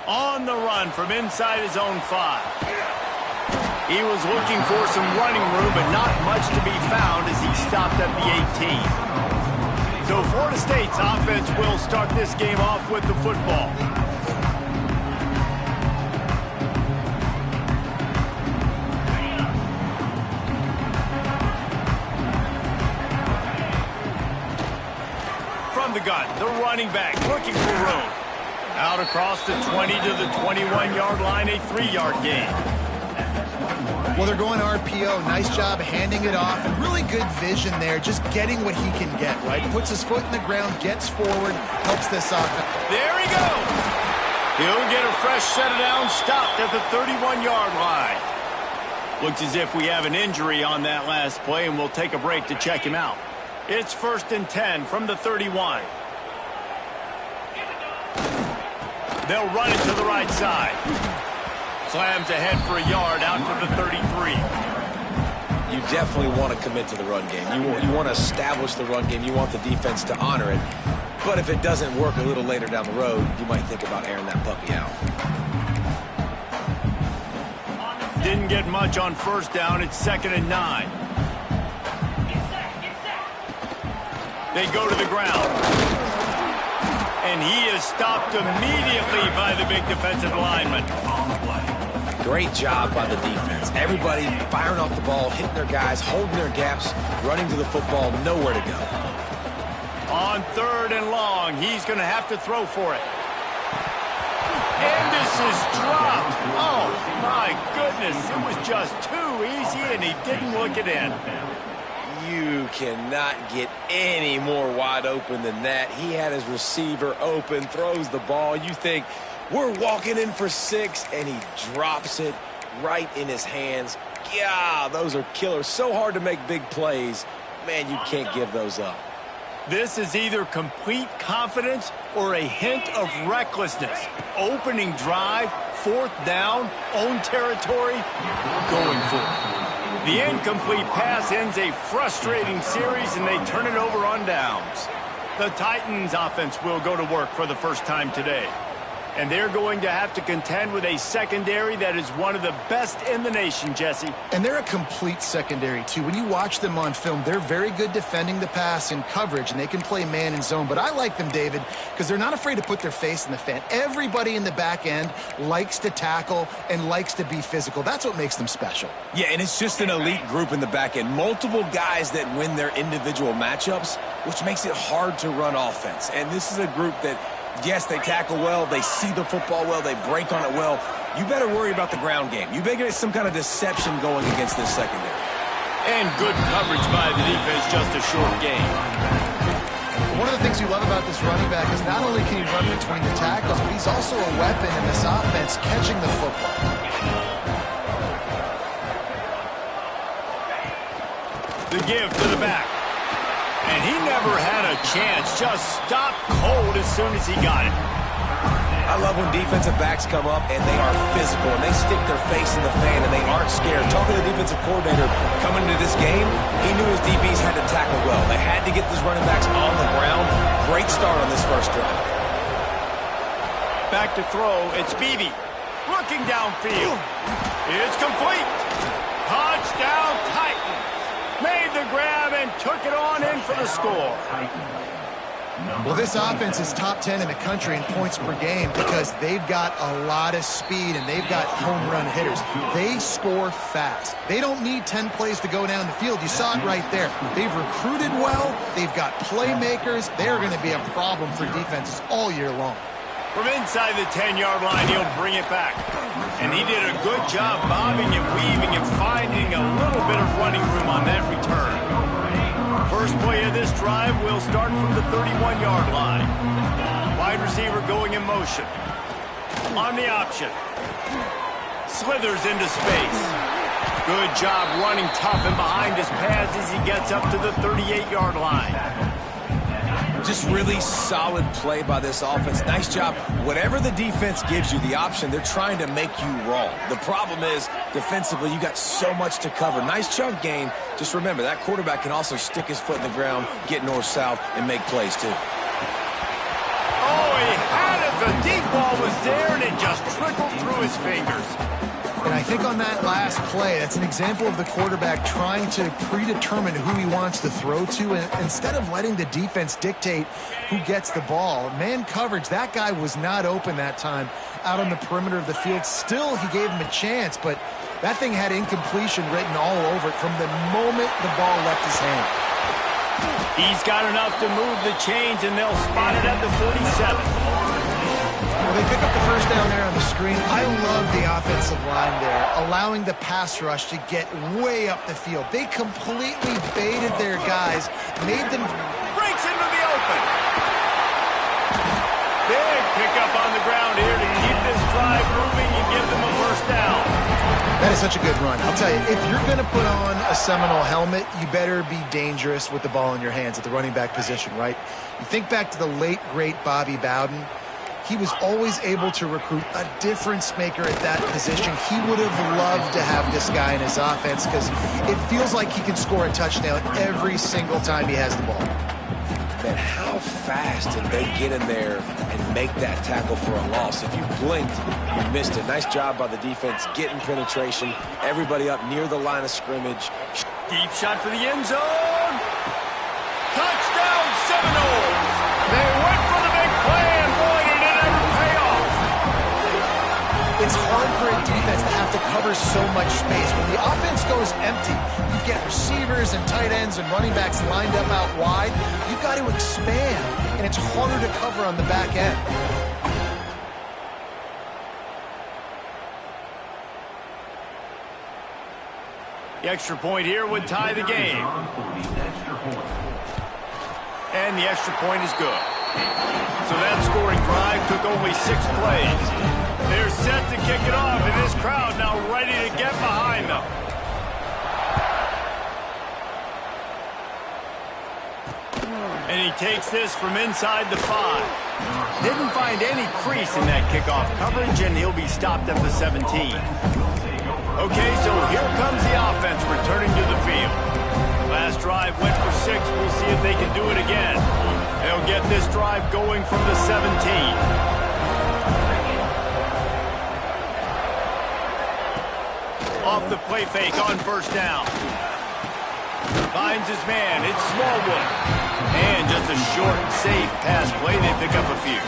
On the run from inside his own 5. He was looking for some running room, but not much to be found as he stopped at the 18. So Florida State's offense will start this game off with the football. From the gun, the running back looking for room. Out across the 20 to the 21-yard line, a 3-yard gain. Well, they're going RPO. Nice job handing it off. And really good vision there, just getting what he can get, right? Puts his foot in the ground, gets forward, helps this offense. There he goes. He'll get a fresh set of downs, stopped at the 31-yard line. Looks as if we have an injury on that last play, and we'll take a break to check him out. It's 1st and 10 from the 31. They'll run it to the right side. Slams ahead for a yard out to the 33. You definitely want to commit to the run game. You want to establish the run game. You want the defense to honor it. But if it doesn't work a little later down the road, you might think about airing that puppy out. Didn't get much on 1st down. It's 2nd and 9. They go to the ground. And he is stopped immediately by the big defensive lineman. Great job by the defense. Everybody firing off the ball, hitting their guys, holding their gaps, running to the football, nowhere to go. On 3rd and long, he's going to have to throw for it. And this is dropped. Oh, my goodness. It was just too easy, and he didn't look it in. You cannot get any more wide open than that. He had his receiver open, throws the ball. You think, we're walking in for 6, and he drops it right in his hands. Yeah, those are killers. So hard to make big plays. Man, you can't give those up. This is either complete confidence or a hint of recklessness. Opening drive, 4th down, own territory, going for it. The incomplete pass ends a frustrating series, and they turn it over on downs. The Titans offense will go to work for the first time today. And they're going to have to contend with a secondary that is one of the best in the nation, Jesse. And they're a complete secondary, too. When you watch them on film, they're very good defending the pass and coverage, and they can play man and zone. But I like them, David, because they're not afraid to put their face in the fan. Everybody in the back end likes to tackle and likes to be physical. That's what makes them special. Yeah, and it's just an elite group in the back end. Multiple guys that win their individual matchups, which makes it hard to run offense. And this is a group that, yes, they tackle well, they see the football well, they break on it well. You better worry about the ground game. You better get some kind of deception going against this secondary. And good coverage by the defense, just a short gain. One of the things you love about this running back is not only can he run between the tackles, but he's also a weapon in this offense, catching the football. The give to the back. And he never had a chance, just stopped cold as soon as he got it. I love when defensive backs come up and they are physical and they stick their face in the fan and they aren't scared. Talking to the defensive coordinator coming into this game, he knew his DBs had to tackle well. They had to get these running backs on the ground. Great start on this first drive. Back to throw, it's Beebe. Looking downfield. It's complete. Touchdown Titans. Made the grab and took it on in for the score. Well, this offense is top 10 in the country in points per game because they've got a lot of speed and they've got home run hitters. They score fast. They don't need 10 plays to go down the field. You saw it right there. They've recruited well. They've got playmakers. They're going to be a problem for defenses all year long. From inside the 10-yard line, he'll bring it back. And he did a good job bobbing and weaving and finding a little bit of running room on that return. First play of this drive will start from the 31-yard line. Wide receiver going in motion. On the option. Slithers into space. Good job running tough and behind his pads as he gets up to the 38-yard line. Just really solid play by this offense. Nice job. Whatever the defense gives you the option, they're trying to make you wrong. The problem is, defensively, you got so much to cover. Nice chunk gain. Just remember, that quarterback can also stick his foot in the ground, get north-south, and make plays, too. Oh, he had it. The deep ball was there, and it just just trickled through his fingers. And I think on that last play, that's an example of the quarterback trying to predetermine who he wants to throw to, and instead of letting the defense dictate who gets the ball. Man coverage, that guy was not open that time out on the perimeter of the field. Still, he gave him a chance, but that thing had incompletion written all over it from the moment the ball left his hand. He's got enough to move the chains, and they'll spot it at the 47. Well, they pick up the first down there on the screen. I love the offensive line there, allowing the pass rush to get way up the field. They completely baited their guys, made them... Breaks into the open. Big pickup on the ground here to keep this drive moving and give them a first down. That is such a good run. I'll tell you, if you're going to put on a Seminole helmet, you better be dangerous with the ball in your hands at the running back position, right? You think back to the late, great Bobby Bowden. He was always able to recruit a difference maker at that position. He would have loved to have this guy in his offense because it feels like he can score a touchdown every single time he has the ball. Man, how fast did they get in there and make that tackle for a loss? If you blinked, you missed it. Nice job by the defense getting penetration. Everybody up near the line of scrimmage. Deep shot for the end zone. Touchdown, Seminoles. They went for the big play, and boy, did it ever pay off. It's hard for a defense to have to cover so much space. When the offense goes empty, you get receivers and tight ends and running backs lined up out wide. You've got to expand, and it's harder to cover on the back end. The extra point here would tie the game. And the extra point is good. So that scoring drive took only 6 plays. They're set to kick it off, and this crowd now ready to get behind them. And he takes this from inside the 5. Didn't find any crease in that kickoff coverage, and he'll be stopped at the 17. Okay, so here comes the offense returning to the field. Last drive went for 6. We'll see if they can do it again. They'll get this drive going from the 17. Off the play fake on first down. Finds his man. It's Smallwood. And just a short, safe pass play. They pick up a few.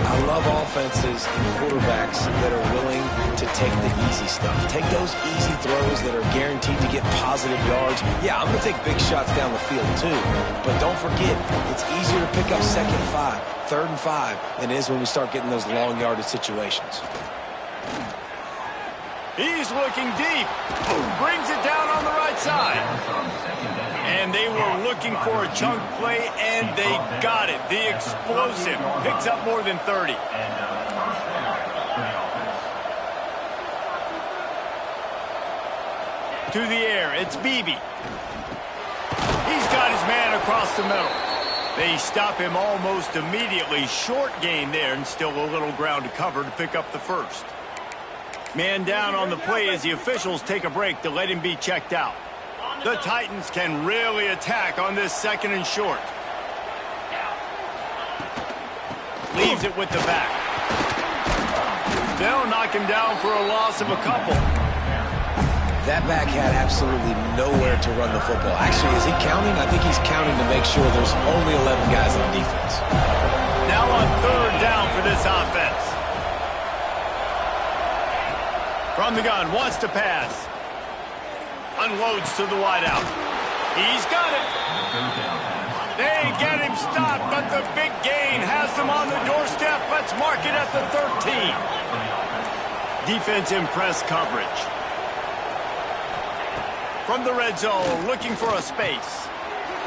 I love offenses and quarterbacks that are willing to take the easy stuff. Take those easy throws that are guaranteed to get positive yards. Yeah, I'm going to take big shots down the field too. But don't forget, it's easier to pick up 2nd and 5, 3rd and 5 than it is when we start getting those long yardage situations. He's looking deep. Brings it down on the right side. And they were looking for a chunk play, and they got it. The explosive picks up more than 30. To the air, it's Beebe. He's got his man across the middle. They stop him almost immediately. Short gain there, and still a little ground to cover to pick up the first. Man down on the play as the officials take a break to let him be checked out. The Titans can really attack on this 2nd and short. Leaves it with the back. They'll knock him down for a loss of a couple. That back had absolutely nowhere to run the football. Actually, is he counting? I think he's counting to make sure there's only 11 guys on defense. Now on 3rd down for this offense. From the gun, wants to pass. Unloads to the wideout. He's got it. They get him stopped, but the big gain has them on the doorstep. Let's mark it at the 13. Defense in press coverage. From the red zone, looking for a space.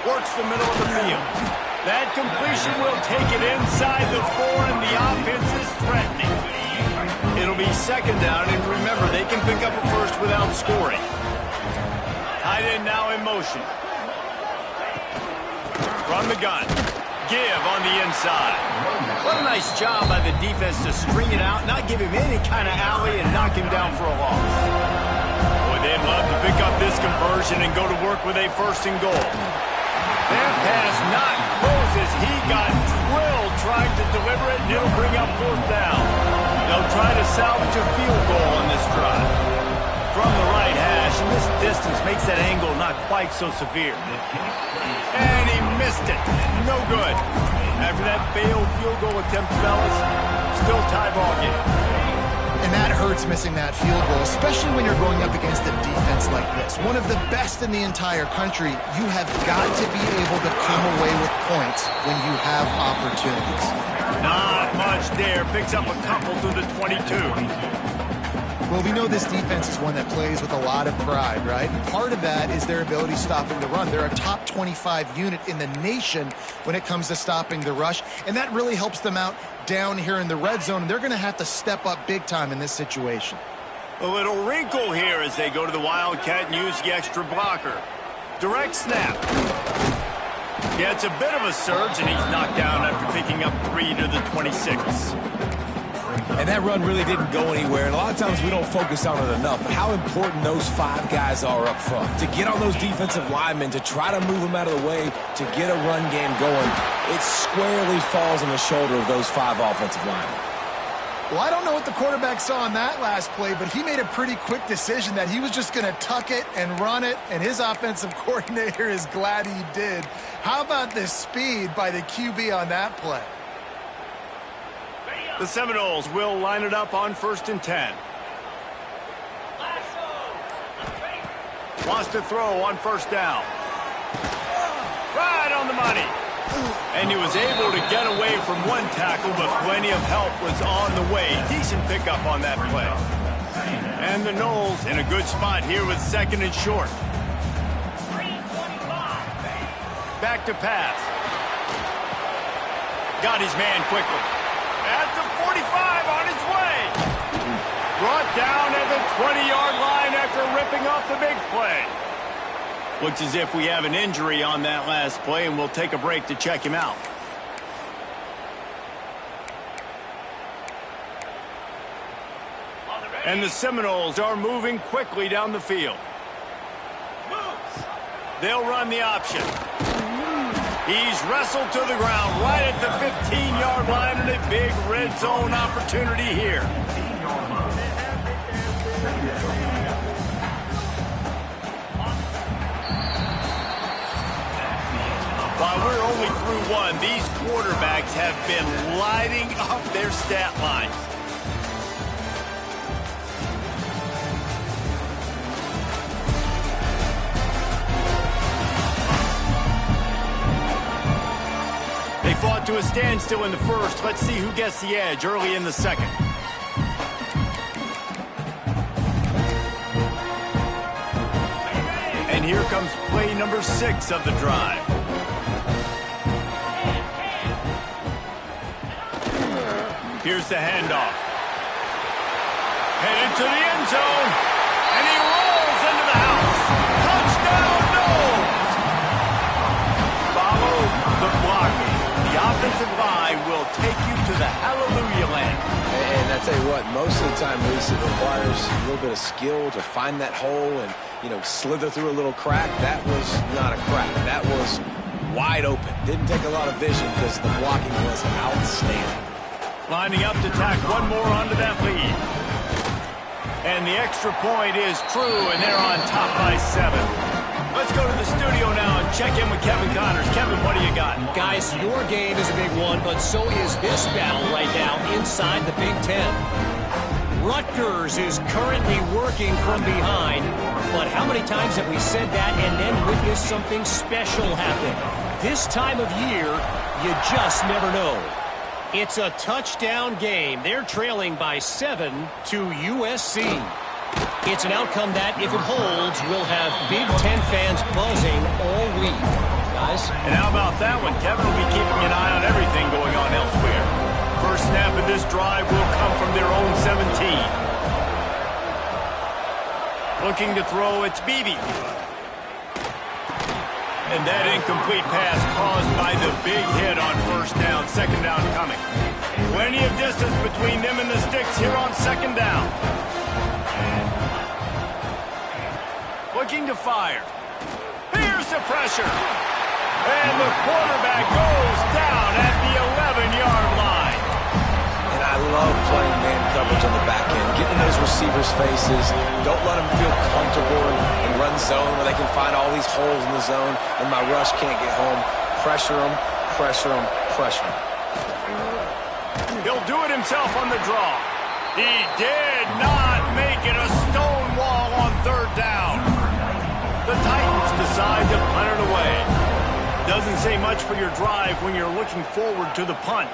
Works the middle of the field. That completion will take it inside the 4, and the offense is threatening. It'll be 2nd down, and remember, they can pick up a first without scoring. Tight end now in motion. From the gun. Give on the inside. What a nice job by the defense to string it out, not give him any kind of alley, and knock him down for a loss. Boy, they'd love to pick up this conversion and go to work with a 1st and goal. That pass not close as he got drilled trying to deliver it, and it'll bring up 4th down. They'll They'll try to salvage a field goal on this drive. From the right hash, and this distance makes that angle not quite so severe. And he missed it. No good. After that failed field goal attempt, fellas, still tie ball game. And that hurts, missing that field goal, especially when you're going up against a defense like this. One of the best in the entire country. You have got to be able to come away with points when you have opportunities. Not much there. Picks up a couple to the 22. Well, we know this defense is one that plays with a lot of pride, right? And part of that is their ability stopping the run. They're a top 25 unit in the nation when it comes to stopping the rush, and that really helps them out down here in the red zone. They're going to have to step up big time in this situation. A little wrinkle here as they go to the Wildcat and use the extra blocker. Direct snap. Yeah, it's a bit of a surge, and he's knocked down after picking up 3 to the 26. And that run really didn't go anywhere. And a lot of times we don't focus on it enough. But how important those 5 guys are up front. To get on those defensive linemen, to try to move them out of the way, to get a run game going, it squarely falls on the shoulder of those 5 offensive linemen. Well, I don't know what the quarterback saw on that last play, but he made a pretty quick decision that he was just going to tuck it and run it, and his offensive coordinator is glad he did. How about the speed by the QB on that play? The Seminoles will line it up on 1st and 10. Wants to throw on 1st down. Right on the money. And he was able to get away from one tackle, but plenty of help was on the way. Decent pickup on that play. And the Noles in a good spot here with 2nd and short. Back to pass. Got his man quickly. At the 45 on his way. Brought down at the 20-yard line after ripping off the big play. Looks as if we have an injury on that last play, and we'll take a break to check him out. And the Seminoles are moving quickly down the field. They'll run the option. He's wrestled to the ground right at the 15-yard line, and a big red zone opportunity here. While we're only through one, these quarterbacks have been lighting up their stat lines. They fought to a standstill in the first. Let's see who gets the edge early in the second. And here comes play number 6 of the drive. Here's the handoff. Headed to the end zone. And he rolls into the house. Touchdown, Noles! Follow the blocking. The offensive line will take you to the hallelujah land. And I tell you what, most of the time, Reese, it requires a little bit of skill to find that hole and, slither through a little crack. That was not a crack. That was wide open. Didn't take a lot of vision because the blocking was outstanding. Lining up to tack one more onto that lead. And the extra point is true, and they're on top by 7. Let's go to the studio now and check in with Kevin Connors. Kevin, what do you got? Guys, your game is a big one, but so is this battle right now inside the Big Ten. Rutgers is currently working from behind, but how many times have we said that and then witnessed something special happen? This time of year, you just never know. It's a touchdown game. They're trailing by 7 to USC. It's an outcome that, if it holds, will have Big Ten fans buzzing all week. Guys? And how about that one? Kevin will be keeping an eye on everything going on elsewhere. First snap of this drive will come from their own 17. Looking to throw, it's Beebe. And that incomplete pass caused by the big hit on 1st down. 2nd down coming. Plenty of distance between them and the sticks here on 2nd down. Looking to fire. Here's the pressure. And the quarterback goes down at the 11-yard line. And I love playing man coverage receivers' faces. Don't let them feel comfortable and run zone where they can find all these holes in the zone and my rush can't get home. Pressure them, pressure them, pressure them. He'll do it himself on the draw. He did not make it a stone wall on third down. The Titans decide to punt it away. Doesn't say much for your drive when you're looking forward to the punt.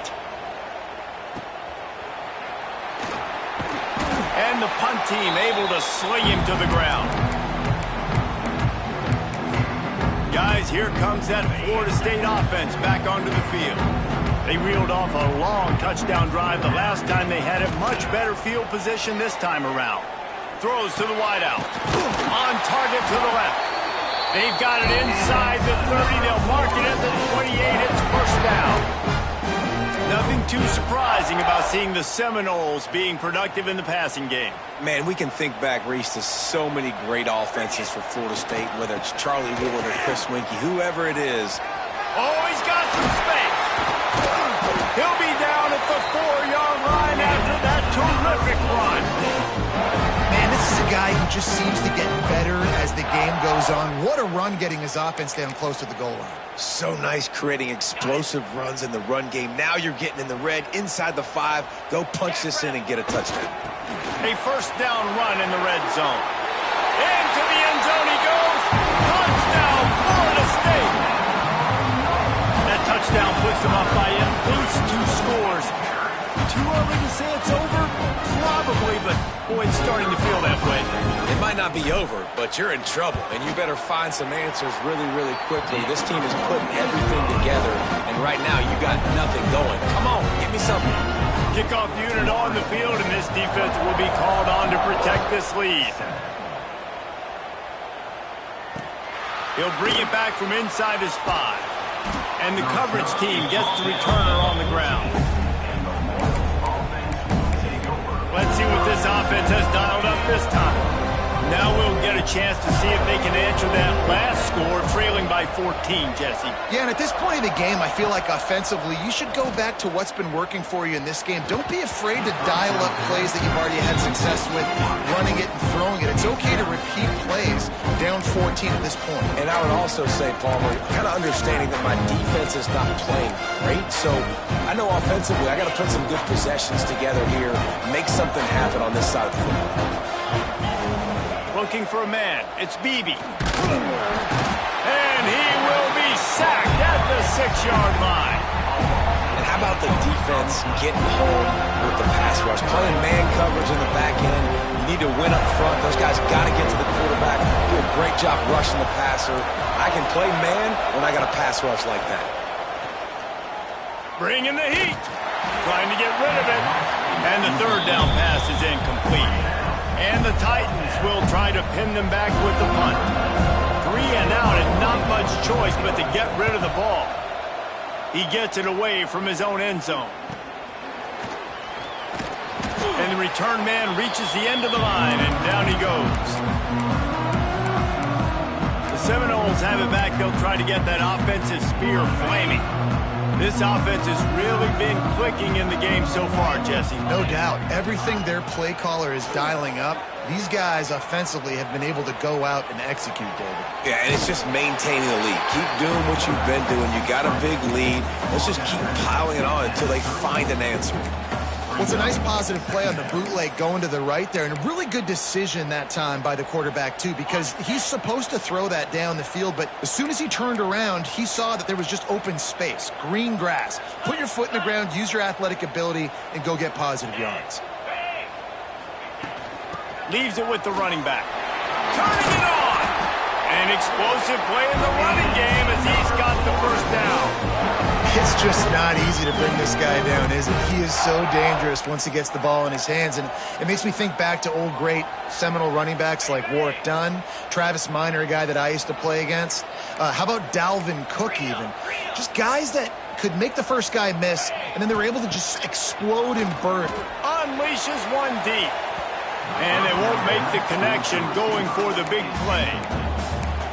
And the punt team able to sling him to the ground. Guys, here comes that Florida State offense back onto the field. They reeled off a long touchdown drive the last time they had it. Much better field position this time around. Throws to the wideout. On target to the left. They've got it inside the 30. They'll mark it at the 28. It's first down. Nothing too surprising about seeing the Seminoles being productive in the passing game. Man, we can think back, Reese, to so many great offenses for Florida State, whether it's Charlie Wood or Chris Winkie, whoever it is. Oh, he's got some space. He'll be down at the 4-yard line after that terrific run. Man, this is a guy who just seems to get better as the game goes on. What a run getting his offense down close to the goal line. So nice creating explosive runs in the run game. Now you're getting in the red, inside the 5. Go punch this in and get a touchdown. A first down run in the red zone. Into the end zone he goes. Touchdown, Florida State. That touchdown puts them up by at least 2 scores. Too early to say it's over? Probably, but boy, it's starting to feel that way. It might not be over, but you're in trouble, and you better find some answers really, really quickly. This team is putting everything together, and right now you got nothing going. Come on, give me something. Kickoff unit on the field, and this defense will be called on to protect this lead. He'll bring it back from inside his 5. And the coverage team gets the returner on the ground. Let's see what this offense has dialed up this time. Now we'll get a chance to see if they can answer that last score, trailing by 14, Jesse. Yeah, and at this point in the game, I feel like offensively, you should go back to what's been working for you in this game. Don't be afraid to dial up plays that you've already had success with, running it and throwing it. It's okay to repeat plays down 14 at this point. And I would also say, Palmer, kind of understanding that my defense is not playing great, so I know offensively I got to put some good possessions together here, make something happen on this side of the football. Looking for a man. It's Beebe. And he will be sacked at the 6-yard line. And how about the defense getting home with the pass rush? Playing man coverage in the back end. You need to win up front. Those guys got to get to the quarterback. Do a great job rushing the passer. I can play man when I got a pass rush like that. Bring in the heat. Trying to get rid of it. And the third down pass is incomplete. And the Titans will try to pin them back with the punt. 3 and out and not much choice but to get rid of the ball. He gets it away from his own end zone. And the return man reaches the end of the line, and down he goes. The Seminoles have it back. They'll try to get that offensive spear flaming. This offense has really been clicking in the game so far, Jesse. No doubt. Everything their play caller is dialing up, these guys offensively have been able to go out and execute, David. Yeah, and it's just maintaining the lead. Keep doing what you've been doing. You got a big lead. Let's just keep piling it on until they find an answer. Well, it's a nice positive play on the bootleg going to the right there, and a really good decision that time by the quarterback, too, because he's supposed to throw that down the field, but as soon as he turned around, he saw that there was just open space, green grass. Put your foot in the ground, use your athletic ability, and go get positive yards. Leaves it with the running back. Turning it on! An explosive play in the running game as he's got the first down. It's just not easy to bring this guy down, is it? He is so dangerous once he gets the ball in his hands, and it makes me think back to old great Seminole running backs like Warwick Dunn, Travis Minor, a guy that I used to play against. How about Dalvin Cook even? Just guys that could make the first guy miss, and then they were able to just explode and burn. Unleashes one deep. And they won't make the connection going for the big play.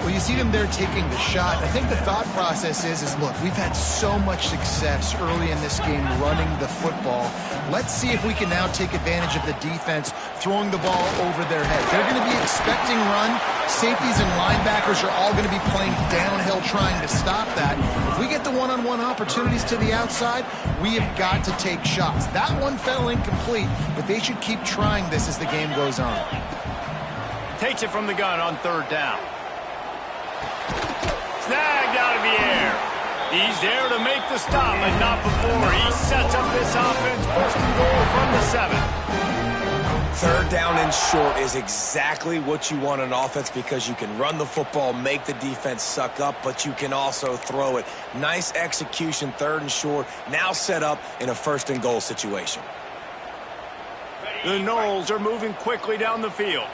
Well, you see them there taking the shot. I think the thought process is look, we've had so much success early in this game running the football. Let's see if we can now take advantage of the defense throwing the ball over their head. They're going to be expecting run. Safeties and linebackers are all going to be playing downhill trying to stop that. If we get the one-on-one opportunities to the outside, we have got to take shots. That one fell incomplete, but they should keep trying this as the game goes on. Takes it from the gun on third down. Snagged out of the air. He's there to make the stop, but not before he sets up this offense. First and goal from the 7. Third down and short is exactly what you want on offense because you can run the football, make the defense suck up, but you can also throw it. Nice execution, third and short, now set up in a first and goal situation. The Knowles are moving quickly down the field.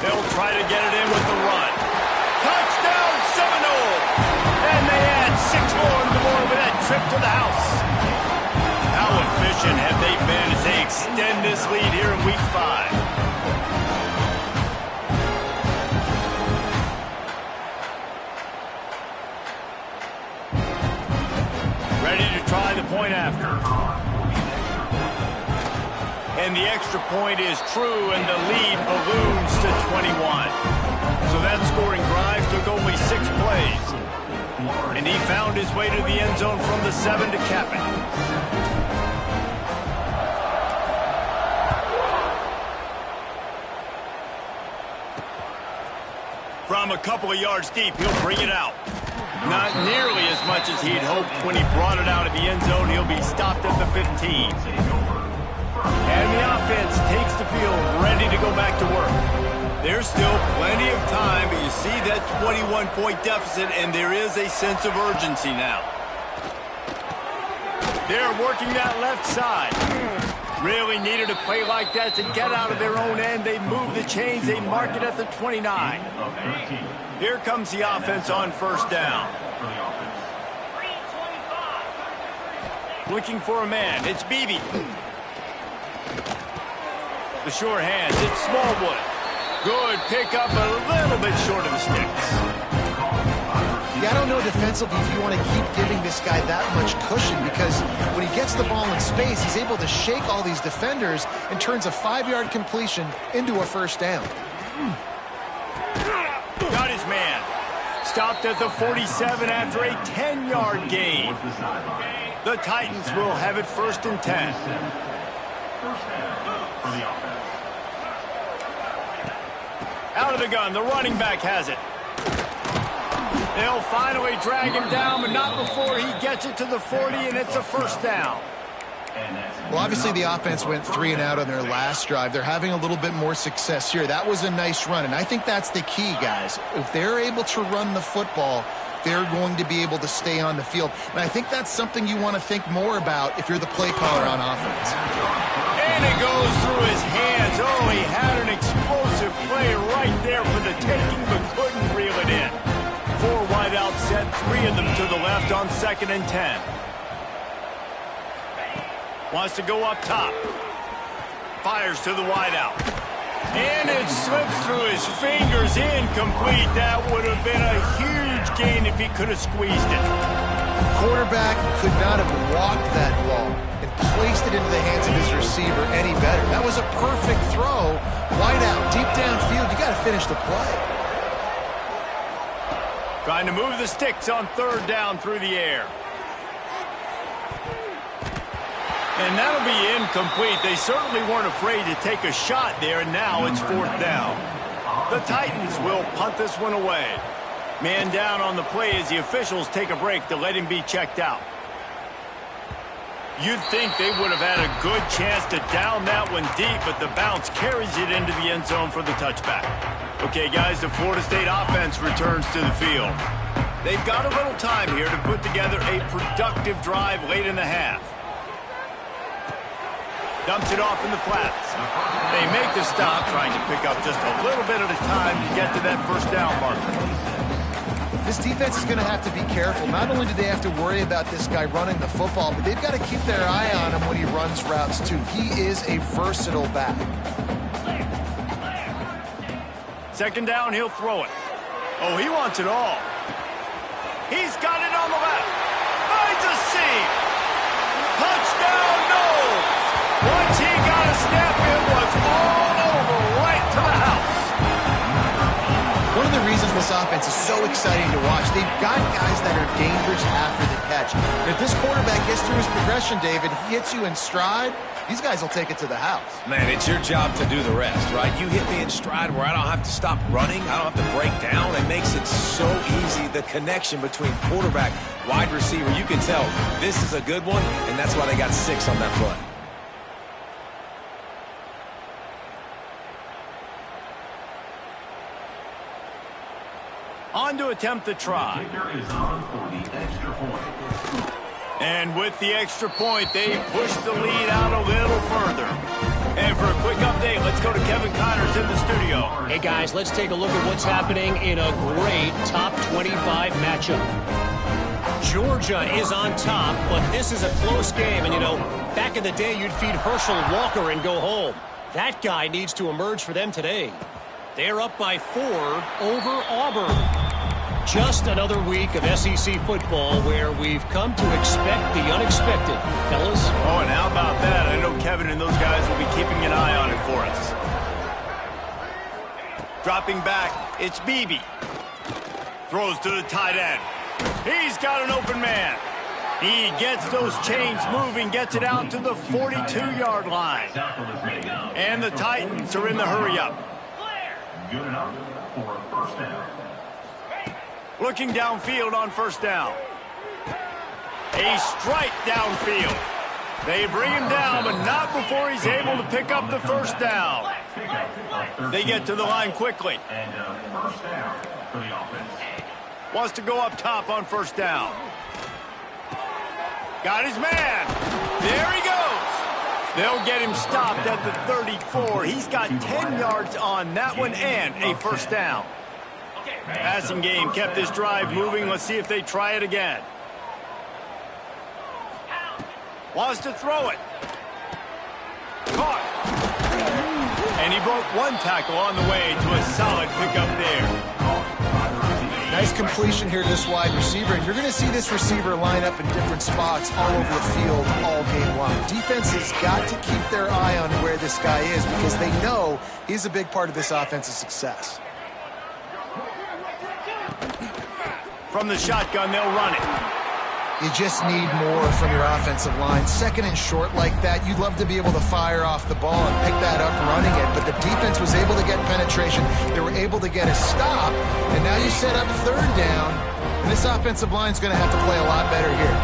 They'll try to get it in with the run. Touchdown, Seminole! And they add 6 more to the board with that trip to the house. How efficient have they been as they extend this lead here in Week 5? Ready to try the point after. And the extra point is true, and the lead balloons to 21. So that scoring drive took only 6 plays. And he found his way to the end zone from the 7 to cap it. From a couple of yards deep, he'll bring it out. Not nearly as much as he'd hoped when he brought it out of the end zone. He'll be stopped at the 15. And the offense takes the field ready to go back to work. There's still plenty of time, but you see that 21-point deficit, and there is a sense of urgency now. They're working that left side. Really needed a play like that to get out of their own end. They move the chains. They mark it at the 29. Here comes the offense on first down. Looking for a man. It's Beebe. The sure hands. It's Smallwood. Good pickup, a little bit short of the sticks. Yeah, I don't know defensively if you want to keep giving this guy that much cushion because when he gets the ball in space, he's able to shake all these defenders and turns a 5-yard completion into a first down. Got his man. Stopped at the 47 after a 10-yard gain. The Titans will have it first and 10. Out of the gun, the running back has it. They'll finally drag him down, but not before he gets it to the 40, and it's a first down. Well, obviously the offense went 3 and out on their last drive. They're having a little bit more success here. That was a nice run, and I think that's the key, guys. If they're able to run the football, they're going to be able to stay on the field. And I think that's something you want to think more about if you're the play caller on offense. And it goes through his hands. Oh, he had an explosive play right there for the taking, but couldn't reel it in. 4 wide out set, 3 of them to the left on 2nd and 10. Wants to go up top. Fires to the wide out. And it slips through his fingers, incomplete. That would have been a huge gain if he could have squeezed it. Quarterback could not have walked that ball and placed it into the hands of his receiver any better. That was a perfect throw. Wide out, deep downfield. You got to finish the play. Trying to move the sticks on 3rd down through the air. And that'll be incomplete. They certainly weren't afraid to take a shot there, and now it's 4th down. The Titans will punt this one away. Man down on the play as the officials take a break to let him be checked out. You'd think they would have had a good chance to down that one deep, but the bounce carries it into the end zone for the touchback. Okay, guys, the Florida State offense returns to the field. They've got a little time here to put together a productive drive late in the half. Dumps it off in the flats. They make the stop, trying to pick up just a little bit at a time to get to that first down marker. This defense is going to have to be careful. Not only do they have to worry about this guy running the football, but they've got to keep their eye on him when he runs routes too. He is a versatile back. second down, he'll throw it. Oh, he wants it all. He's got it on the left. Finds a seam. Touchdown, Knowles. Once he got a step, it was all over right to the house. One of the reasons this offense is so exciting to watch, they've got guys that are dangerous after the catch. And if this quarterback gets through his progression, David, he hits you in stride, these guys will take it to the house. Man, it's your job to do the rest, right? You hit me in stride where I don't have to stop running. I don't have to break down. It makes it so easy. The connection between quarterback, wide receiver, you can tell this is a good one, and that's why they got 6 on that play. On to attempt the try. And with the extra point, they push the lead out a little further. And for a quick update, let's go to Kevin Connors in the studio. Hey, guys, let's take a look at what's happening in a great top 25 matchup. Georgia is on top, but this is a close game. And, you know, back in the day, you'd feed Herschel Walker and go home. That guy needs to emerge for them today. They're up by 4 over Auburn. Just another week of SEC football where we've come to expect the unexpected, fellas. Oh, and how about that? I know Kevin and those guys will be keeping an eye on it for us. Dropping back, it's Beebe. Throws to the tight end. He's got an open man. He gets those chains moving, gets it out to the 42-yard line. And the Titans are in the hurry-up. Good enough for a first down. Looking downfield on first down. A strike downfield. They bring him down, but not before he's able to pick up the first down. They get to the line quickly. And first down for the offense. Wants to go up top on first down. Got his man. There he goes. They'll get him stopped at the 34. He's got 10 yards on that one and a first down. Passing game kept this drive moving. Let's see if they try it again. Wants to throw it. Caught. And he broke one tackle on the way to a solid pickup there. Nice completion here to this wide receiver, and you're going to see this receiver line up in different spots all over the field all game long. Defense has got to keep their eye on where this guy is because they know he's a big part of this offense's success. From the shotgun, they'll run it. You just need more from your offensive line. Second and short like that, you'd love to be able to fire off the ball and pick that up running it, but the defense was able to get penetration. They were able to get a stop, and now you set up third down, and this offensive line is going to have to play a lot better here.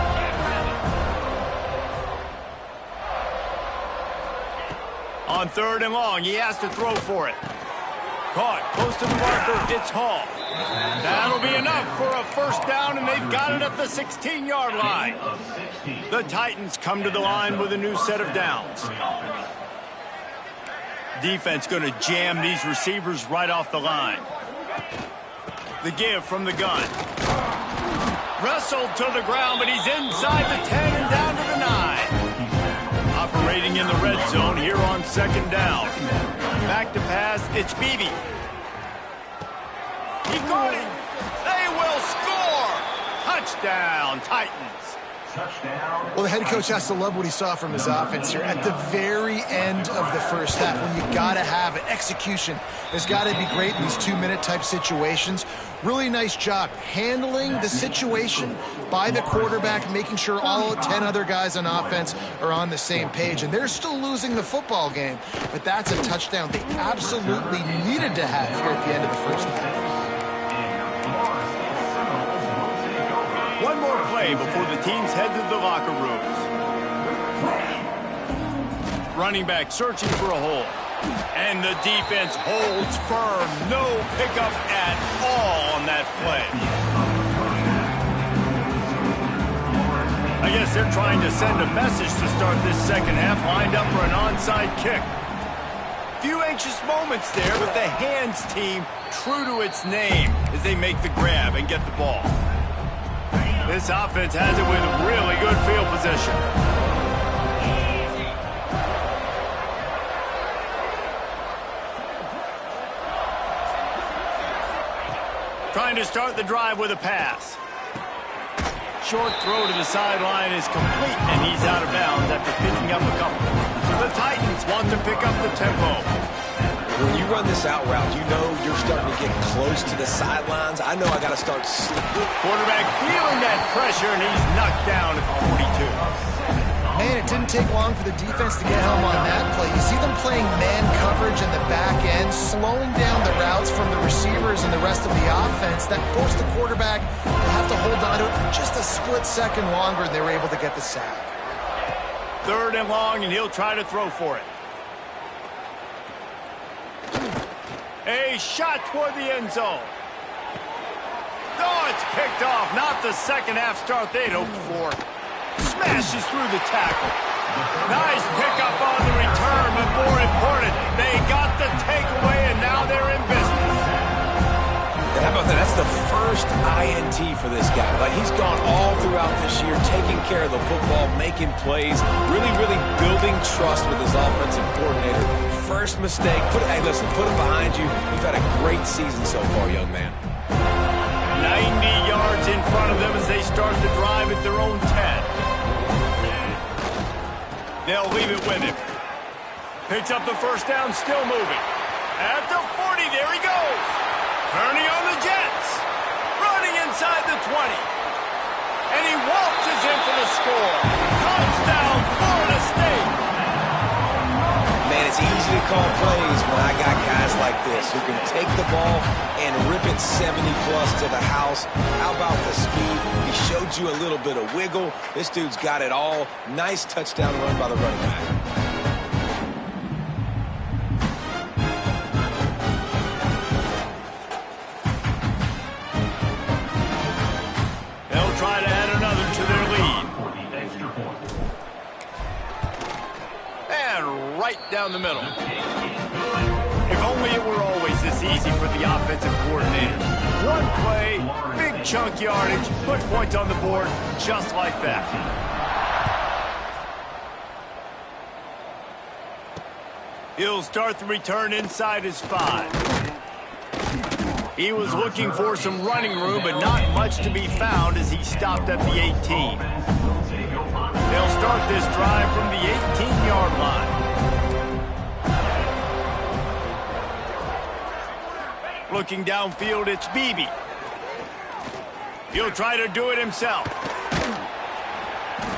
On third and long, he has to throw for it. Caught, close to the marker, it's Hall. That'll be enough for a first down, and they've got it at the 16-yard line. The Titans come to the line with a new set of downs. Defense going to jam these receivers right off the line. The give from the gun. Wrestled to the ground, but he's inside the 10 and down to the 9. Operating in the red zone here on second down. Back to pass, it's Beebe. He caught it. They will score. Touchdown, Titans. Well, the head coach has to love what he saw from his offense here. At the very end of the first half, when you got to have it, execution has got to be great in these 2-minute type situations. Really nice job handling the situation by the quarterback, making sure all 10 other guys on offense are on the same page. And they're still losing the football game, but that's a touchdown they absolutely needed to have here at the end of the first half. One more play before the teams head to the locker rooms. Running back searching for a hole. And the defense holds firm. No pickup at all on that play. I guess they're trying to send a message to start this second half, lined up for an onside kick. Few anxious moments there, but the hands team true to its name as they make the grab and get the ball. This offense has it with really good field position. Trying to start the drive with a pass. Short throw to the sideline is complete, and he's out of bounds after picking up a couple. The Titans want to pick up the tempo. When you run this out route, you know you're starting to get close to the sidelines. I know I got to start. Quarterback feeling that pressure, and he's knocked down at the 42. Man, it didn't take long for the defense to get home on that play. You see them playing man coverage in the back end, slowing down the routes from the receivers and the rest of the offense. That forced the quarterback to have to hold on to it for just a split second longer, and they were able to get the sack. 3rd and long, and he'll try to throw for it. A shot toward the end zone. Oh, it's picked off. Not the second half start they'd hoped for. Smashes through the tackle. Nice pickup on the return, but more important, they got the takeaway, and now they're in business. And how about that? That's the first INT for this guy. Like, he's gone all throughout this year, taking care of the football, making plays, really building trust with his offensive coordinator. First mistake. Hey, listen, put it behind you. You've had a great season so far, young man. 90 yards in front of them as they start the drive at their own 10. They'll leave it with him. Picks up the first down, still moving. At the 40, there he goes. Turning on the Jets. Running inside the 20. And he waltzes in for the score. Touchdown, Florida State. Man, it's easy to call plays when I got guys like this who can take the ball and rip it 70-plus to the house. How about the speed? He showed you a little bit of wiggle. This dude's got it all. Nice touchdown run by the running back. They'll try to add another to their lead. And right down the middle. If only it were always this easy for the offensive coordinator. One play, big chunk yardage, put points on the board just like that. He'll start the return inside his 5. He was looking for some running room, but not much to be found as he stopped at the 18. They'll start this drive from the 18-yard line. Looking downfield, it's Beebe. He'll try to do it himself.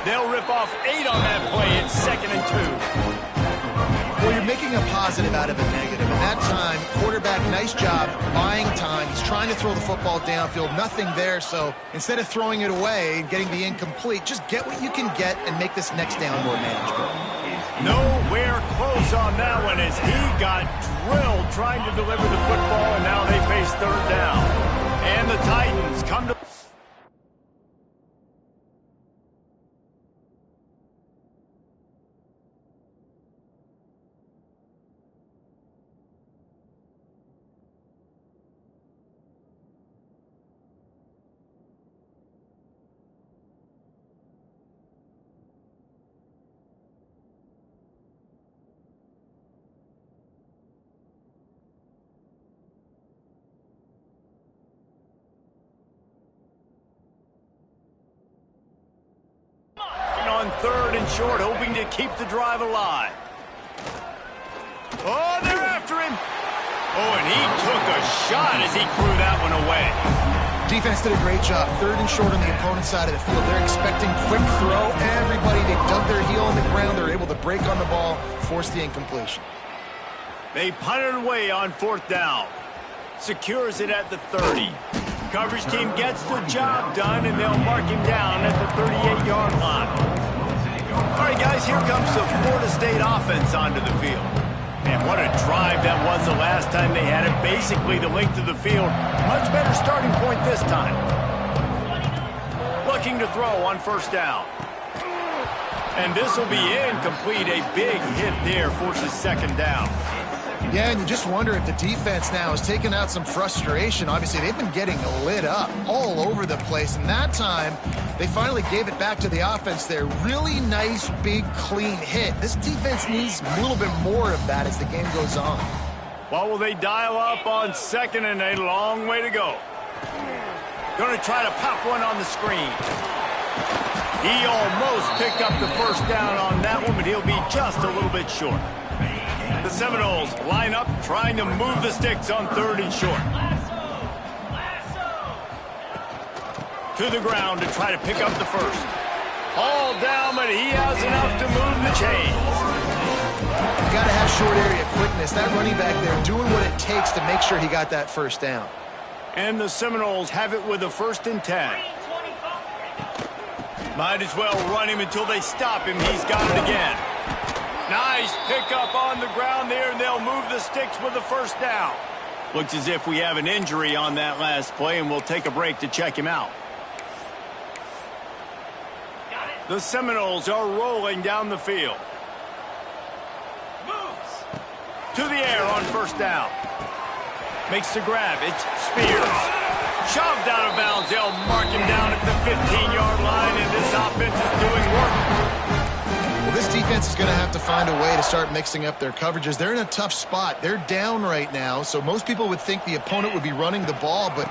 They'll rip off 8 on that play. It's 2nd and 2. Well, you're making a positive out of a negative. And that time, quarterback, nice job buying time. He's trying to throw the football downfield. Nothing there, so instead of throwing it away and getting the incomplete, just get what you can get and make this next down more manageable. Nowhere close on that one as he got drilled trying to deliver the football, and now they face 3rd down. And the Titans come to... on 3rd and short, hoping to keep the drive alive. Oh, they're after him. Oh, and he took a shot as he threw that one away. Defense did a great job. 3rd and short on the opponent's side of the field. They're expecting quick throw. Everybody, they dug their heel on the ground. They're able to break on the ball, force the incompletion. They punted away on 4th down. Secures it at the 30. Coverage team gets the job done, and they'll mark him down at the 38-yard line. All right, guys, here comes the Florida State offense onto the field. And what a drive that was the last time they had it. Basically the length of the field. Much better starting point this time. Looking to throw on 1st down. And this will be incomplete. A big hit there forces 2nd down. Yeah, and you just wonder if the defense now has taken out some frustration. Obviously, they've been getting lit up all over the place, and that time, they finally gave it back to the offense there. Really nice, big, clean hit. This defense needs a little bit more of that as the game goes on. Well, will they dial up on 2nd and a long way to go? Going to try to pop one on the screen. He almost picked up the first down on that one, but he'll be just a little bit short. The Seminoles line up, trying to move the sticks on 3rd and short. To the ground to try to pick up the first. All down, but he has enough to move the chains. You got to have short area quickness. That running back there doing what it takes to make sure he got that first down. And the Seminoles have it with a 1st and 10. Might as well run him until they stop him. He's got it again. Nice pickup on the ground there, and they'll move the sticks with the first down. Looks as if we have an injury on that last play, and we'll take a break to check him out. The Seminoles are rolling down the field. To the air on 1st down. Makes the grab. It's Spears. Shoved out of bounds. They'll mark him down at the 15-yard line, and this offense is doing work. Well, this defense is going to have to find a way to start mixing up their coverages. They're in a tough spot. They're down right now, so most people would think the opponent would be running the ball, but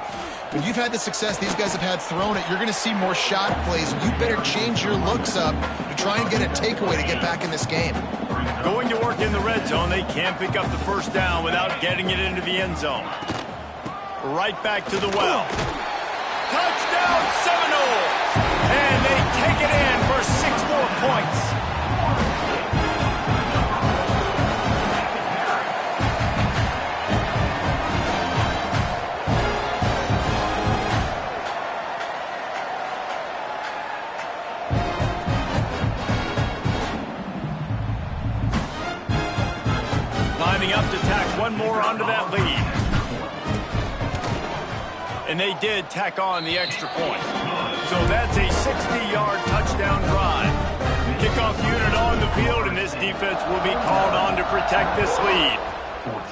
when you've had the success these guys have had throwing it, you're going to see more shot plays, and you better change your looks up to try and get a takeaway to get back in this game. Going to work in the red zone. They can't pick up the first down without getting it into the end zone. Right back to the well. Touchdown Seminoles! And they take it in for 6 more points. Lining up to tack one more onto that lead. And they did tack on the extra point. So that's a 60-yard touchdown drive. Kickoff unit on the field, and this defense will be called on to protect this lead.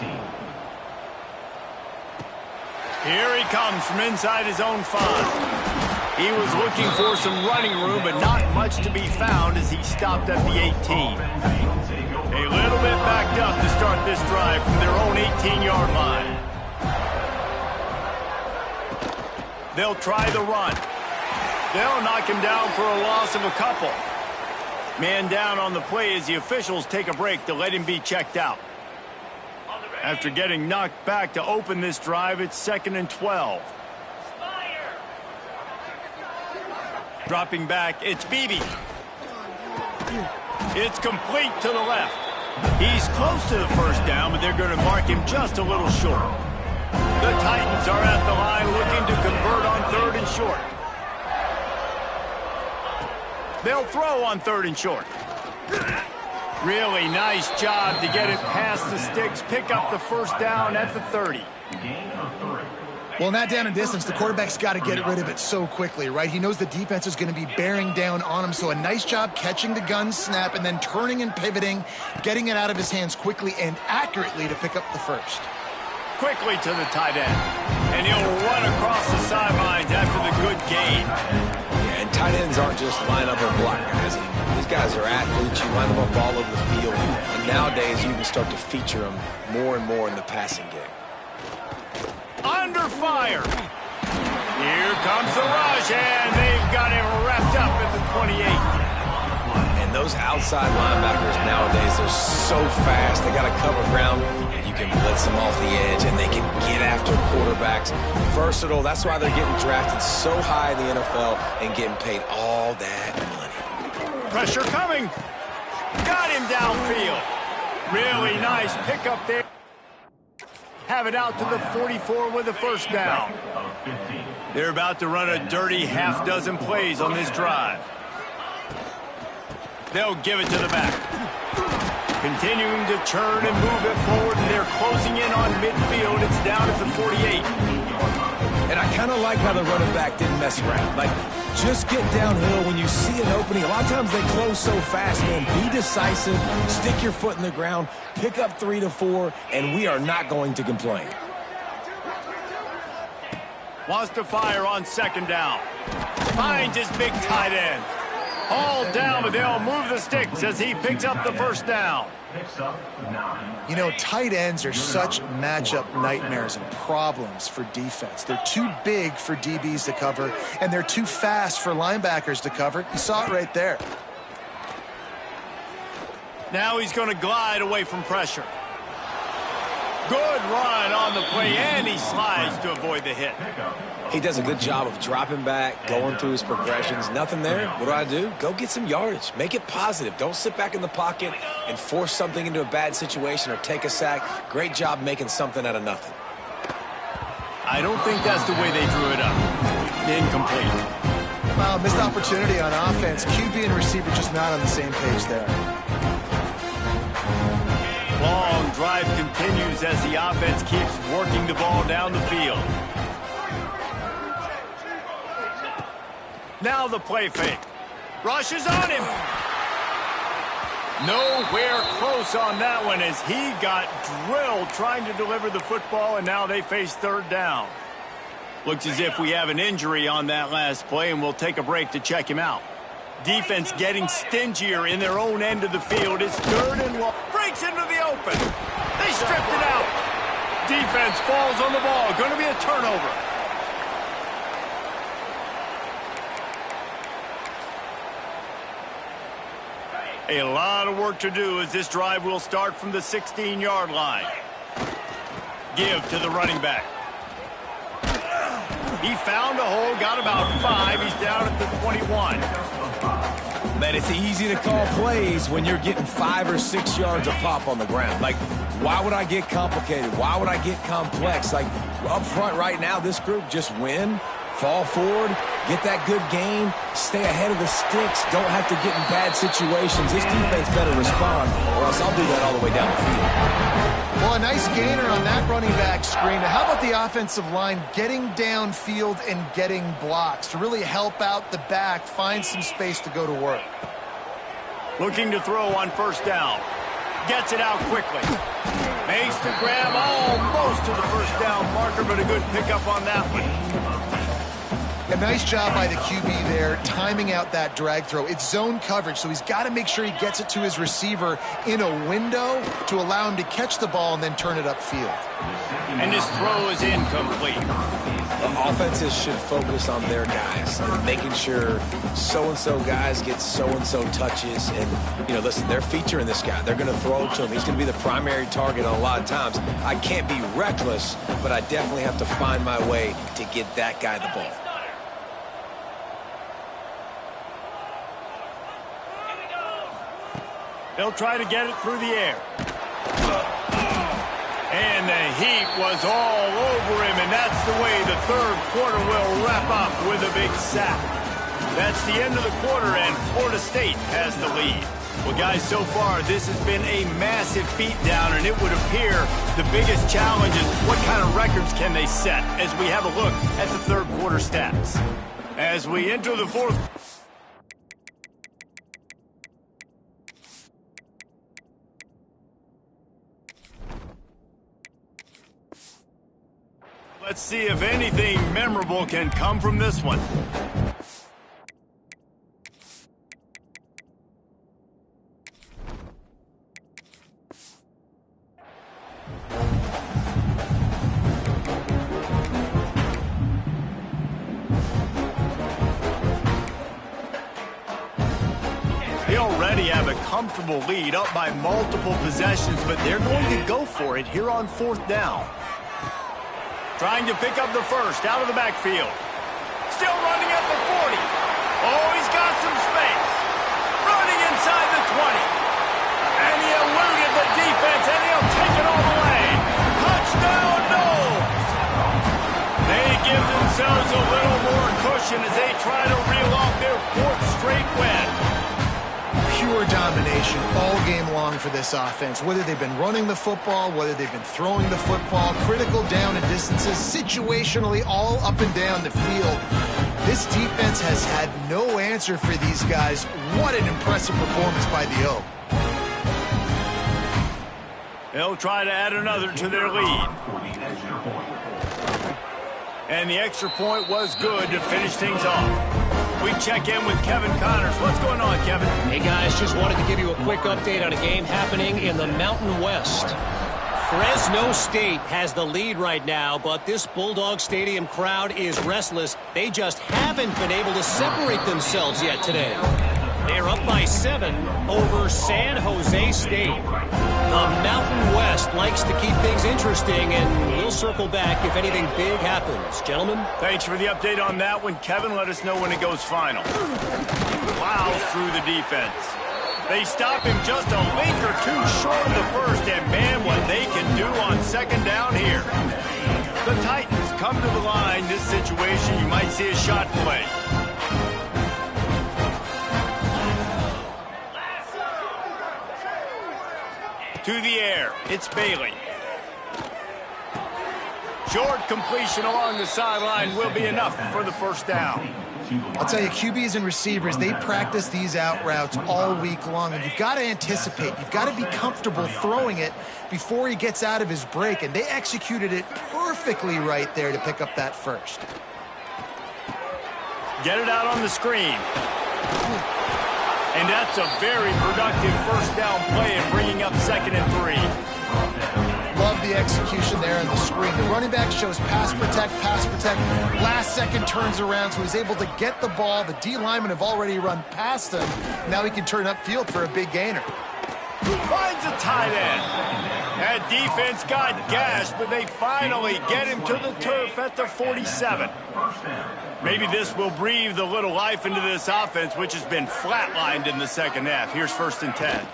14. Here he comes from inside his own 5. He was looking for some running room, but not much to be found as he stopped at the 18. A little bit backed up to start this drive from their own 18-yard line. They'll try the run. They'll knock him down for a loss of a couple. Man down on the play as the officials take a break to let him be checked out. After getting knocked back to open this drive, it's 2nd and 12. Dropping back, it's Beebe. It's complete to the left. He's close to the first down, but they're going to mark him just a little short. The Titans are at the line looking to convert on 3rd and short. They'll throw on 3rd and short. Really nice job to get it past the sticks, pick up the first down at the 30. Well, in that down and distance, the quarterback's got to get rid of it so quickly, right? He knows the defense is going to be bearing down on him, so a nice job catching the gun snap and then turning and pivoting, getting it out of his hands quickly and accurately to pick up the first. Quickly to the tight end, and he'll run across the sidelines after the good gain. Yeah, and tight ends aren't just line up and block guys. These guys are athletes. You line them up all over the field, and nowadays you can start to feature them more and more in the passing game. Under fire. Here comes the rush, and they've got him wrapped up at the 28. And those outside linebackers nowadays, they're so fast. They got to cover ground, and you can blitz them off the edge, and they can get after quarterbacks. Versatile. That's why they're getting drafted so high in the NFL and getting paid all that money. Pressure coming. Got him downfield. Really nice pickup there. Have it out to the 44 with the first down. They're about to run a dirty half-dozen plays on this drive. They'll give it to the back. Continuing to turn and move it forward, and they're closing in on midfield. It's down at the 48. And I kind of like how the running back didn't mess around. Like, just get downhill when you see an opening. A lot of times they close so fast, man. Be decisive, stick your foot in the ground, pick up 3 to 4, and we are not going to complain. Wants to fire on second down. Finds his big tight end. Hauled down, but they'll move the sticks as he picks up the first down. Picks up 9. You know, tight ends are such matchup nightmares and problems for defense. They're too big for DBs to cover, and they're too fast for linebackers to cover. You saw it right there. Now he's going to glide away from pressure. Good run on the play, and he slides to avoid the hit. He does a good job of dropping back, going through his progressions. Nothing there. What do? Go get some yardage. Make it positive. Don't sit back in the pocket and force something into a bad situation or take a sack. Great job making something out of nothing. I don't think that's the way they drew it up. Incomplete. Wow, missed opportunity on offense. QB and receiver just not on the same page there. Long drive continues as the offense keeps working the ball down the field. Now the play fake. Rushes on him. Nowhere close on that one as he got drilled trying to deliver the football, and now they face third down. Looks as if we have an injury on that last play, and we'll take a break to check him out. Defense getting stingier in their own end of the field. It's third and long. Breaks into the open. They stripped it out. Defense falls on the ball. Going to be a turnover. A lot of work to do as this drive will start from the 16-yard line. Give to the running back. He found a hole, got about 5. He's down at the 21. Man, it's easy to call plays when you're getting 5 or 6 yards a pop on the ground. Like, why would I get complicated? Why would I get complex? Like, up front right now, this group just win, fall forward, get that good gain, stay ahead of the sticks, don't have to get in bad situations. This defense better respond, or else I'll do that all the way down the field. Well, a nice gainer on that running back screen. How about the offensive line getting downfield and getting blocks to really help out the back, find some space to go to work? Looking to throw on first down. Gets it out quickly. Makes the grab almost to the first down marker, but a good pickup on that one. A nice job by the QB there, timing out that drag throw. It's zone coverage, so he's got to make sure he gets it to his receiver in a window to allow him to catch the ball and then turn it upfield. And his throw is incomplete. The offenses should focus on their guys, making sure so-and-so guys get so-and-so touches. And, you know, listen, they're featuring this guy. They're going to throw it to him. He's going to be the primary target a lot of times. I can't be reckless, but I definitely have to find my way to get that guy the ball. They'll try to get it through the air. And the heat was all over him, and that's the way the third quarter will wrap up with a big sack. That's the end of the quarter, and Florida State has the lead. Well, guys, so far this has been a massive beatdown, and it would appear the biggest challenge is what kind of records can they set as we have a look at the third quarter stats. As we enter the fourth. Let's see if anything memorable can come from this one. They already have a comfortable lead, up by multiple possessions, but they're going to go for it here on fourth down. Trying to pick up the first out of the backfield. Still running at the 40. Oh, he's got some space. Running inside the 20. And he eluded the defense, and he'll take it all the way. Touchdown, Knowles. They give themselves a little more cushion as they try to reel off their fourth straight win. Pure domination all game long for this offense. Whether they've been running the football, whether they've been throwing the football, critical down and distances, situationally all up and down the field. This defense has had no answer for these guys. What an impressive performance by the Oak. They'll try to add another to their lead. And the extra point was good to finish things off. We check in with Kevin Connors. What's going on? Kevin. Hey, guys, just wanted to give you a quick update on a game happening in the Mountain West. Fresno State has the lead right now, but this Bulldog Stadium crowd is restless. They just haven't been able to separate themselves yet today. They're up by 7 over San Jose State. The Mountain West likes to keep things interesting, and we'll circle back if anything big happens. Gentlemen? Thanks for the update on that one, Kevin. Let us know when it goes final. Plows through the defense. They stop him just a link or two short of the first, and man, what they can do on second down here. The Titans come to the line. This situation, you might see a shot play. To the air, it's Bailey. Short completion along the sideline will be enough for the first down. I'll tell you, QBs and receivers, they practice these out routes all week long, and you've got to anticipate. You've got to be comfortable throwing it before he gets out of his break, and they executed it perfectly right there to pick up that first. Get it out on the screen. And that's a very productive first down play in bringing up 2nd and 3. Love the execution there on the screen. The running back shows pass protect. Last second turns around, so he's able to get the ball. The D linemen have already run past him. Now he can turn upfield for a big gainer. Finds a tight end. That defense got gashed, but they finally get him to the turf at the 47. Maybe this will breathe a little life into this offense, which has been flatlined in the second half. Here's 1st and 10.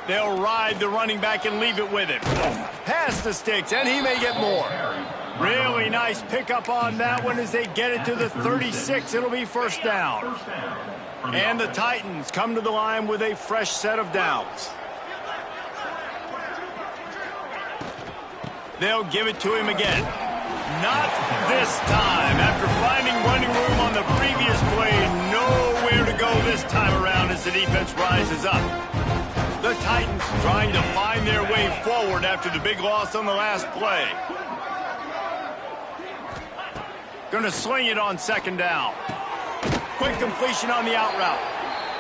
They'll ride the running back and leave it with him. Pass the sticks, and he may get more. Really nice pickup on that one as they get it to the 36. It'll be first down. And the Titans come to the line with a fresh set of downs. They'll give it to him again. Not this time. After finding running room on the previous play, nowhere to go this time around as the defense rises up. The Titans trying to find their way forward after the big loss on the last play. Going to sling it on 2nd down. Quick completion on the out route.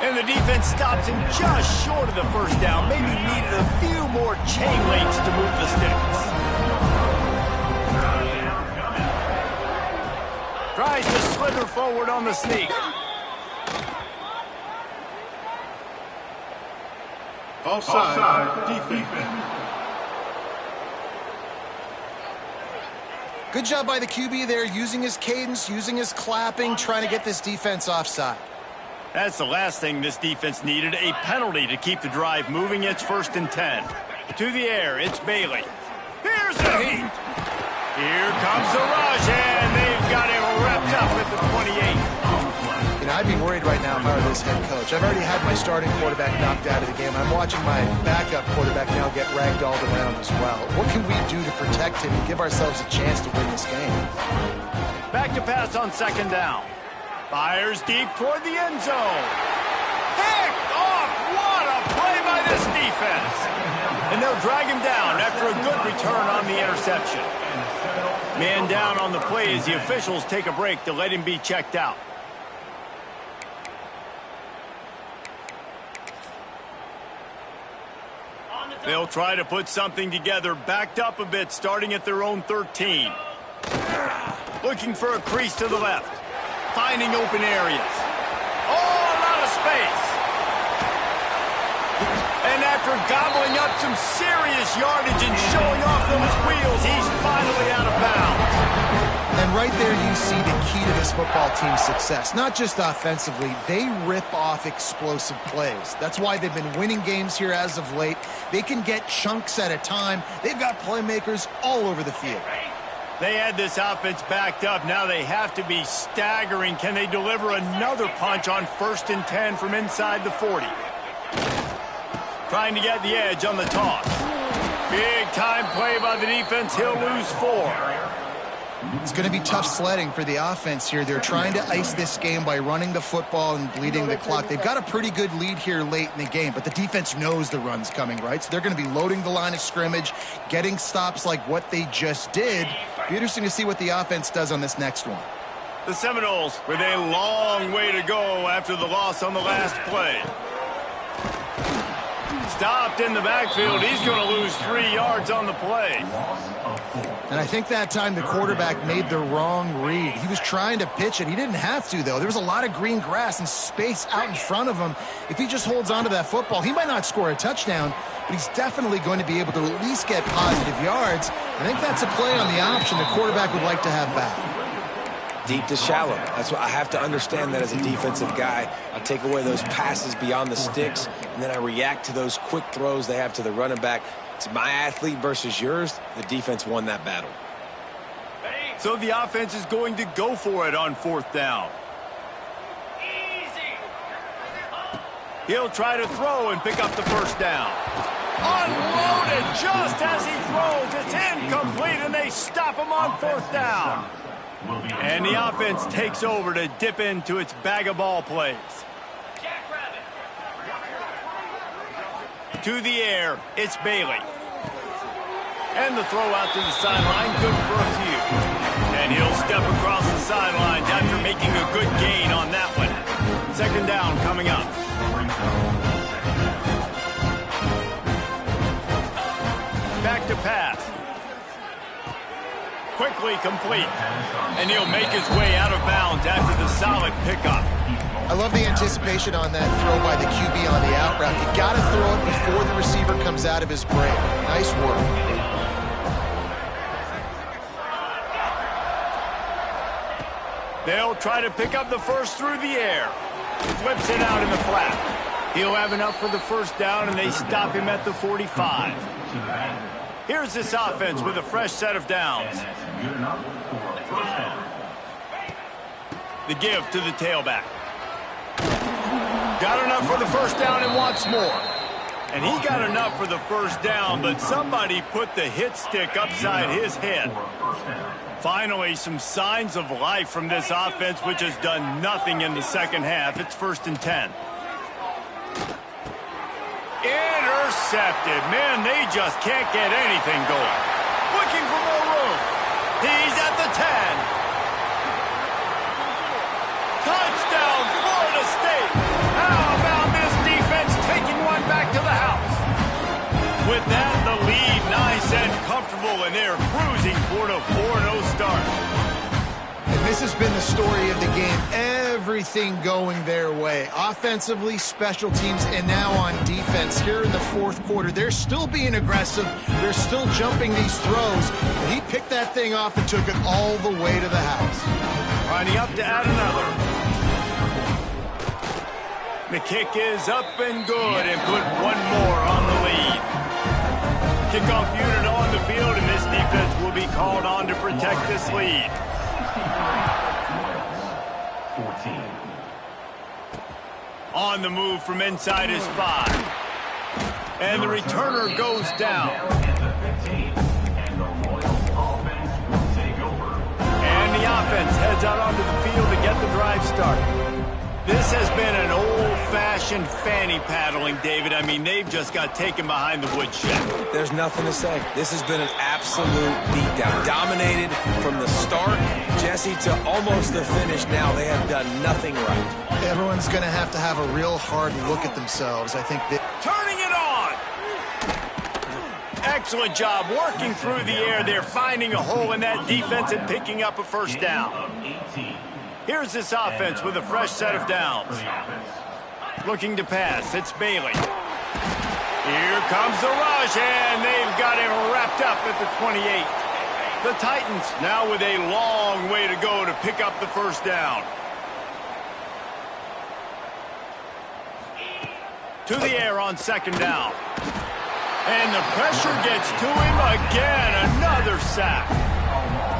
And the defense stops him just short of the first down. Maybe needed a few more chain links to move the sticks. Tries to slither forward on the sneak. Offside defense. Good job by the QB there, using his cadence, using his clapping, trying to get this defense offside. That's the last thing this defense needed, a penalty to keep the drive moving. It's 1st and 10. To the air, it's Bailey. Here's the heat. Here comes the rush, and they've got him wrapped up at the 28. You know, I'd be worried right now if I were this head coach. I've already had my starting quarterback knocked out of the game. I'm watching my backup quarterback now get ragdolled around as well. What can we do to protect him and give ourselves a chance to win this game? Back to pass on 2nd down. Fires deep toward the end zone. Picked off! What a play by this defense! And they'll drag him down after a good return on the interception. Man down on the play as the officials take a break to let him be checked out. They'll try to put something together, backed up a bit, starting at their own 13. Looking for a crease to the left. Finding open areas. Oh, a lot of space. And after gobbling up some serious yardage and showing off those wheels, he's finally out of bounds. And right there you see the key to this football team's success. Not just offensively, they rip off explosive plays. That's why they've been winning games here as of late. They can get chunks at a time. They've got playmakers all over the field. They had this offense backed up. Now they have to be staggering. Can they deliver another punch on 1st and 10 from inside the 40? Trying to get the edge on the toss. Big time play by the defense. He'll lose 4. It's going to be tough sledding for the offense here. They're trying to ice this game by running the football and bleeding the clock. They've got a pretty good lead here late in the game, but the defense knows the run's coming, right? So they're going to be loading the line of scrimmage, getting stops like what they just did. Be interesting to see what the offense does on this next one. The Seminoles with a long way to go after the loss on the last play. Stopped in the backfield. He's going to lose 3 yards on the play. And I think that time the quarterback made the wrong read. He was trying to pitch it. He didn't have to, though. There was a lot of green grass and space out in front of him. If he just holds on to that football, he might not score a touchdown, but he's definitely going to be able to at least get positive yards. I think that's a play on the option the quarterback would like to have back. Deep to shallow. That's what I have to understand that as a defensive guy. I take away those passes beyond the sticks, and then I react to those quick throws they have to the running back. It's my athlete versus yours. The defense won that battle. So the offense is going to go for it on 4th down. He'll try to throw and pick up the 1st down. Unloaded just as he throws. It's incomplete, and they stop him on 4th down. And the offense takes over to dip into its bag of ball plays. To the air, it's Bailey. And the throw out to the sideline, good for a few. And he'll step across the sidelines after making a good gain on that one. 2nd down coming up. Back to pass. Quickly complete. And he'll make his way out of bounds after the solid pickup. I love the anticipation on that throw by the QB on the out route. You got to throw it before the receiver comes out of his break. Nice work. They'll try to pick up the 1st through the air. Flips it out in the flat. He'll have enough for the 1st down, and they stop him at the 45. Here's this offense with a fresh set of downs. The give to the tailback. Got enough for the 1st down and wants more. And he got enough for the 1st down, but somebody put the hit stick upside his head. Finally, some signs of life from this offense, which has done nothing in the 2nd half. It's 1st and 10. Intercepted. Man, they just can't get anything going. Looking for more room. He's at the 10. Touchdown, Florida State. How about this defense taking one back to the house? With that, the lead nice and comfortable, and they're cruising toward a 4-0 start. And this has been the story of the game. Everything going their way. Offensively, special teams, and now on defense. Here in the 4th quarter, they're still being aggressive. They're still jumping these throws. But he picked that thing off and took it all the way to the house. Lining up to add another. The kick is up and good, and put one more on the lead. Kickoff unit on the field, and this defense will be called on to protect this lead. 14. On the move from inside his 5. And the returner goes down. And the offense heads out onto the field to get the drive started. This has been an old-fashioned fanny paddling, David. I mean, they've just got taken behind the woodshed. There's nothing to say. This has been an absolute beatdown. Dominated from the start, Jesse, to almost the finish now. They have done nothing right. Everyone's going to have a real hard look at themselves. I think that... Turning it on! Excellent job working through the air. They're finding a hole in that defense and picking up a 1st down. Here's this offense with a fresh set of downs. Looking to pass. It's Bailey. Here comes the rush, and they've got him wrapped up at the 28. The Titans now with a long way to go to pick up the 1st down. To the air on 2nd down. And the pressure gets to him again. Another sack.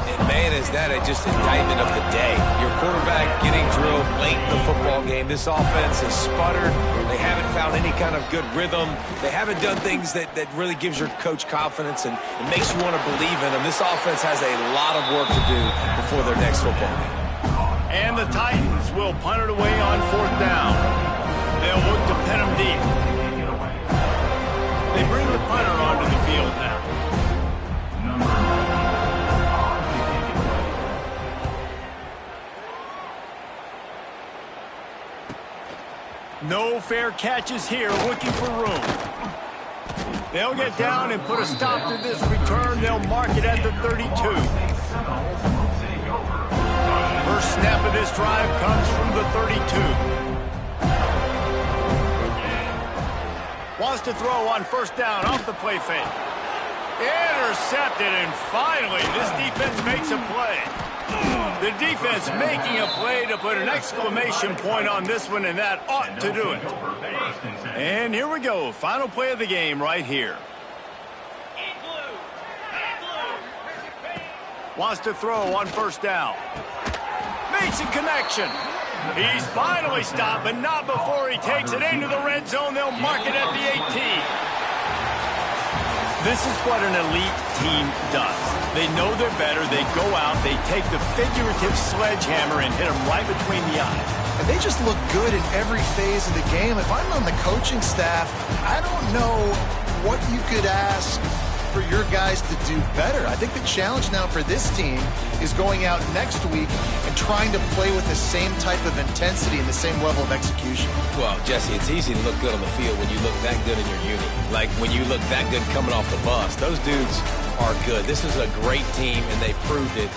And man, is that just indictment of the day. Your quarterback getting drilled late in the football game. This offense has sputtered. They haven't found any kind of good rhythm. They haven't done things that really gives your coach confidence and makes you want to believe in them. This offense has a lot of work to do before their next football game. And the Titans will punt it away on 4th down. They'll look to pin them deep. They bring the punter onto the field now. fair catches here, looking for room. They'll get down and put a stop to this return. They'll mark it at the 32. First snap of this drive comes from the 32. Wants to throw on first down off the play fake. Intercepted, and finally, this defense makes a play. The defense making a play to put an exclamation point on this one, and that ought to do it. And here we go. Final play of the game right here. Wants to throw on first down. Makes a connection. He's finally stopped, but not before he takes it into the red zone. They'll mark it at the 18. This is what an elite team does. They know they're better. They go out. They take the figurative sledgehammer and hit them right between the eyes. And they just look good in every phase of the game. If I'm on the coaching staff, I don't know what you could ask for your guys to do better. I think the challenge now for this team is going out next week and trying to play with the same type of intensity and the same level of execution. Well, Jesse, it's easy to look good on the field when you look that good in your unit. Like when you look that good coming off the bus. Those dudes are good. This is a great team, and they proved it